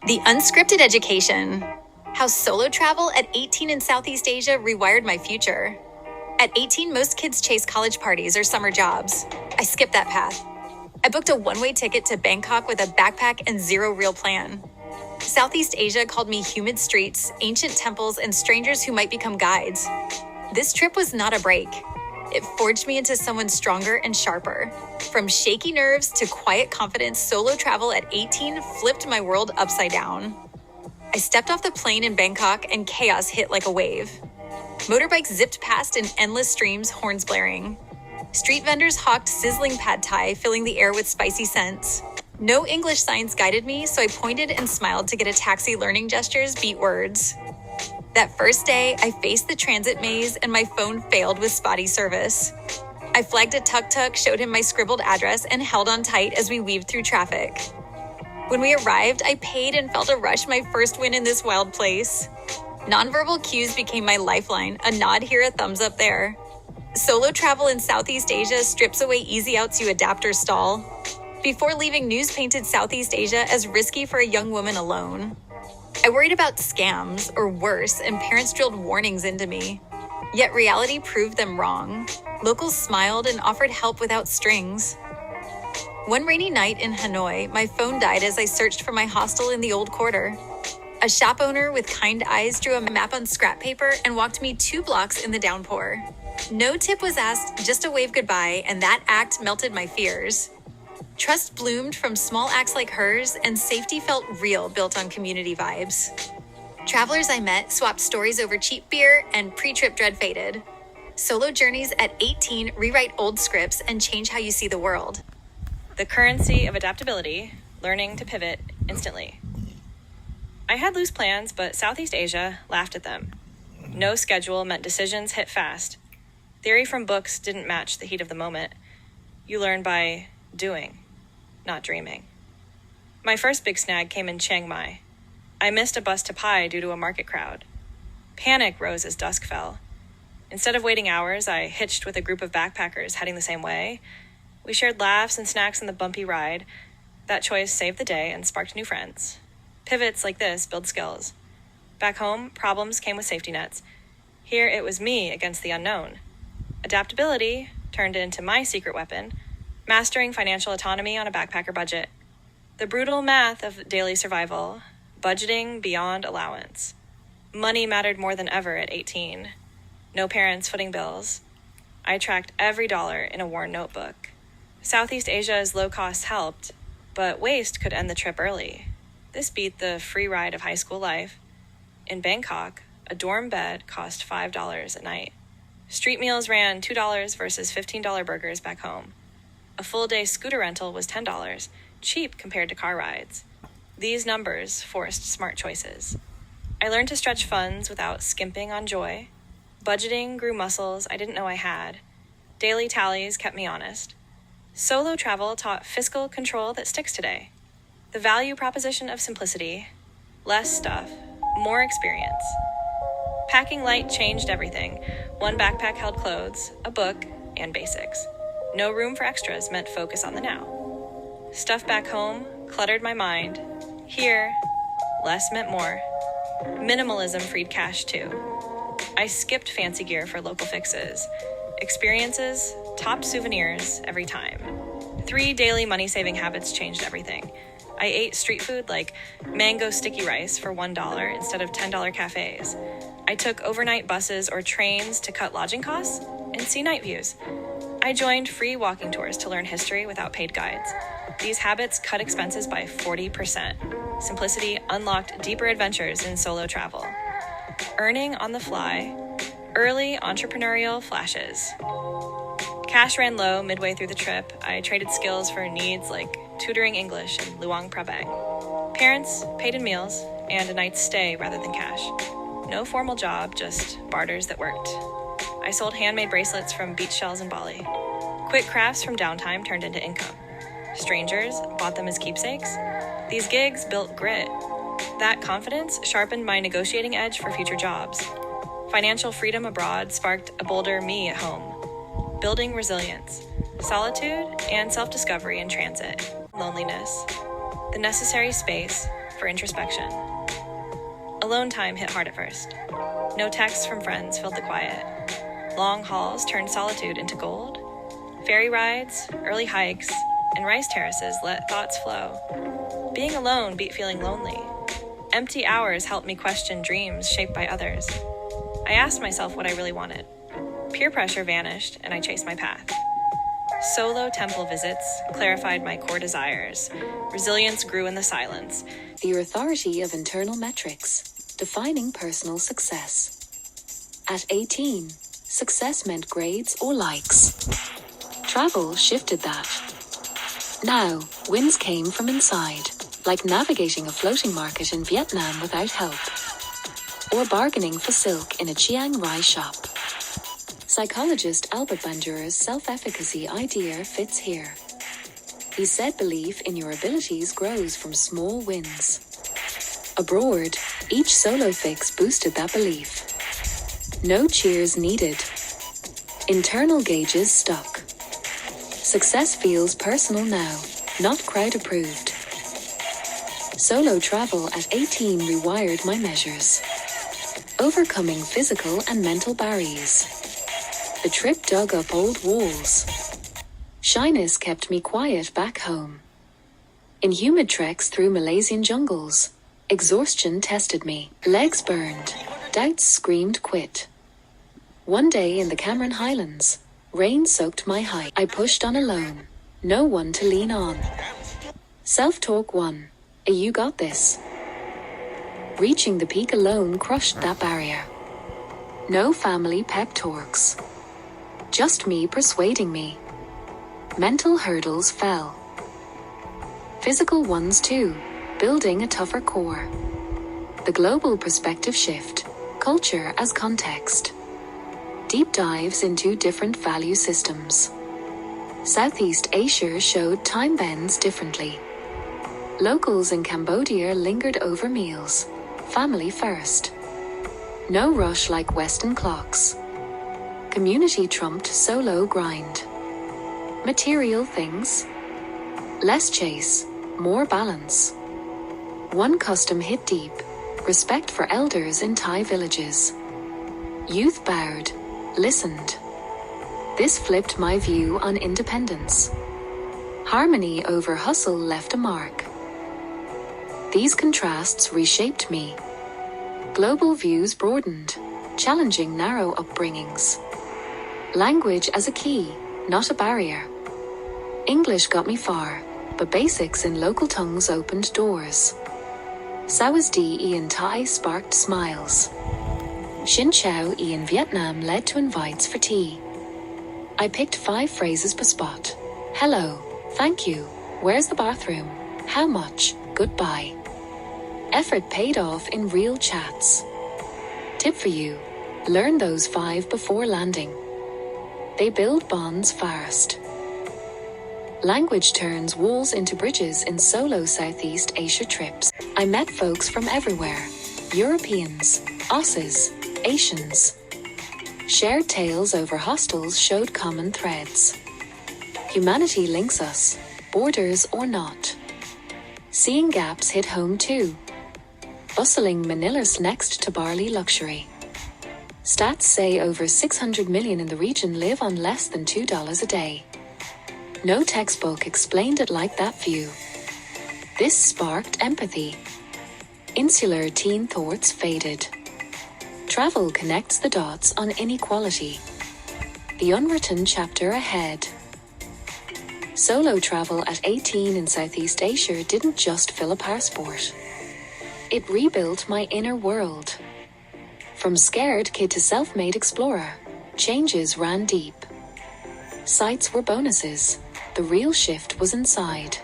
The unscripted education. How solo travel at 18 in Southeast Asia rewired my future. At 18, most kids chase college parties or summer jobs. I skipped that path. I booked a one-way ticket to Bangkok with a backpack and zero real plan. Southeast Asia called me humid streets, ancient temples, and strangers who might become guides. This trip was not a break. It forged me into someone stronger and sharper. From shaky nerves to quiet confidence, solo travel at 18 flipped my world upside down. I stepped off the plane in Bangkok and chaos hit like a wave. Motorbikes zipped past in endless streams, horns blaring. Street vendors hawked sizzling pad thai, filling the air with spicy scents. No English signs guided me, so I pointed and smiled to get a taxi. Learning gestures beat words. That first day, I faced the transit maze and my phone failed with spotty service. I flagged a tuk-tuk, showed him my scribbled address, and held on tight as we weaved through traffic. When we arrived, I paid and felt a rush, my first win in this wild place. Nonverbal cues became my lifeline, a nod here, a thumbs up there. Solo travel in Southeast Asia strips away easy outs you adapt or stall. Before leaving, news painted Southeast Asia as risky for a young woman alone. I worried about scams, or worse, and parents drilled warnings into me. Yet reality proved them wrong. Locals smiled and offered help without strings. One rainy night in Hanoi, my phone died as I searched for my hostel in the old quarter. A shop owner with kind eyes drew a map on scrap paper and walked me 2 blocks in the downpour. No tip was asked, just a wave goodbye, and that act melted my fears. Trust bloomed from small acts like hers, and safety felt real, built on community vibes. Travelers I met swapped stories over cheap beer, and pre-trip dread faded. Solo journeys at 18 rewrite old scripts and change how you see the world. The currency of adaptability, learning to pivot instantly. I had loose plans, but Southeast Asia laughed at them. No schedule meant decisions hit fast. Theory from books didn't match the heat of the moment. You learn by doing, not dreaming. My first big snag came in Chiang Mai. I missed a bus to Pai due to a market crowd. Panic rose as dusk fell. Instead of waiting hours, I hitched with a group of backpackers heading the same way. We shared laughs and snacks on the bumpy ride. That choice saved the day and sparked new friends. Pivots like this build skills. Back home, problems came with safety nets. Here, it was me against the unknown. Adaptability turned into my secret weapon, mastering financial autonomy on a backpacker budget. The brutal math of daily survival, budgeting beyond allowance. Money mattered more than ever at 18. No parents footing bills. I tracked every dollar in a worn notebook. Southeast Asia's low costs helped, but waste could end the trip early. This beat the free ride of high school life. In Bangkok, a dorm bed cost $5 a night. Street meals ran $2 versus $15 burgers back home. A full-day scooter rental was $10, cheap compared to car rides. These numbers forced smart choices. I learned to stretch funds without skimping on joy. Budgeting grew muscles I didn't know I had. Daily tallies kept me honest. Solo travel taught fiscal control that sticks today. The value proposition of simplicity, less stuff, more experience. Packing light changed everything. One backpack held clothes, a book, and basics. No room for extras meant focus on the now. Stuff back home cluttered my mind. Here, less meant more. Minimalism freed cash too. I skipped fancy gear for local fixes. Experiences topped souvenirs every time. 3 daily money-saving habits changed everything. I ate street food like mango sticky rice for $1 instead of $10 cafes. I took overnight buses or trains to cut lodging costs and see night views. I joined free walking tours to learn history without paid guides. These habits cut expenses by 40%. Simplicity unlocked deeper adventures in solo travel. Earning on the fly, early entrepreneurial flashes. Cash ran low midway through the trip. I traded skills for needs like tutoring English and Luang Prabang. Parents paid in meals and a night's stay rather than cash. No formal job, just barters that worked. I sold handmade bracelets from beach shells in Bali. Quick crafts from downtime turned into income. Strangers bought them as keepsakes. These gigs built grit. That confidence sharpened my negotiating edge for future jobs. Financial freedom abroad sparked a bolder me at home. Building resilience, solitude, and self-discovery in transit. Loneliness, the necessary space for for introspection. Alone time hit hard at first. No texts from friends filled the quiet. Long hauls turned solitude into gold. Ferry rides, early hikes, and rice terraces let thoughts flow. Being alone beat feeling lonely. Empty hours helped me question dreams shaped by others. I asked myself what I really wanted. Peer pressure vanished, and I chased my path. Solo temple visits clarified my core desires. Resilience grew in the silence. The authority of internal metrics, defining personal success. At 18, success meant grades or likes. Travel shifted that. Now, wins came from inside, like navigating a floating market in Vietnam without help, or bargaining for silk in a Chiang Rai shop. Psychologist Albert Bandura's self-efficacy idea fits here. He said belief in your abilities grows from small wins. Abroad, each solo fix boosted that belief. No cheers needed. Internal gauges stuck. Success feels personal now, not crowd approved. Solo travel at 18 rewired my measures. Overcoming physical and mental barriers. The trip dug up old walls. Shyness kept me quiet back home. In humid treks through Malaysian jungles, exhaustion tested me. Legs burned. Doubts screamed quit. One day in the Cameron Highlands, rain soaked my hike. I pushed on alone. No one to lean on. Self-talk won. You got this. Reaching the peak alone crushed that barrier. No family pep talks. Just me persuading me. Mental hurdles fell. Physical ones too, building a tougher core. The global perspective shift, culture as context. Deep dives into different value systems. Southeast Asia showed time bends differently. Locals in Cambodia lingered over meals, family first. No rush like Western clocks. Community trumped solo grind. Material things. Less chase, more balance. One custom hit deep, respect for elders in Thai villages. Youth bowed, listened. This flipped my view on independence. Harmony over hustle left a mark. These contrasts reshaped me. Global views broadened, challenging narrow upbringings. Language as a key, not a barrier. English got me far, but basics in local tongues opened doors. Sawas in Thai sparked smiles. Xin Chao in Vietnam led to invites for tea. I picked 5 phrases per spot. Hello, thank you, where's the bathroom, how much, goodbye. Effort paid off in real chats. Tip for you, learn those 5 before landing. They build bonds fast. Language turns walls into bridges in solo Southeast Asia trips. I met folks from everywhere. Europeans, Aussies, Asians. Shared tales over hostels showed common threads. Humanity links us, borders or not. Seeing gaps hit home too. Bustling Manila's next to Bali luxury. Stats say over 600 million in the region live on less than $2 a day. No textbook explained it like that view. This sparked empathy. Insular teen thoughts faded. Travel connects the dots on inequality. The unwritten chapter ahead. Solo travel at 18 in Southeast Asia didn't just fill a passport. It rebuilt my inner world. From scared kid to self-made explorer, changes ran deep. Sights were bonuses. The real shift was inside.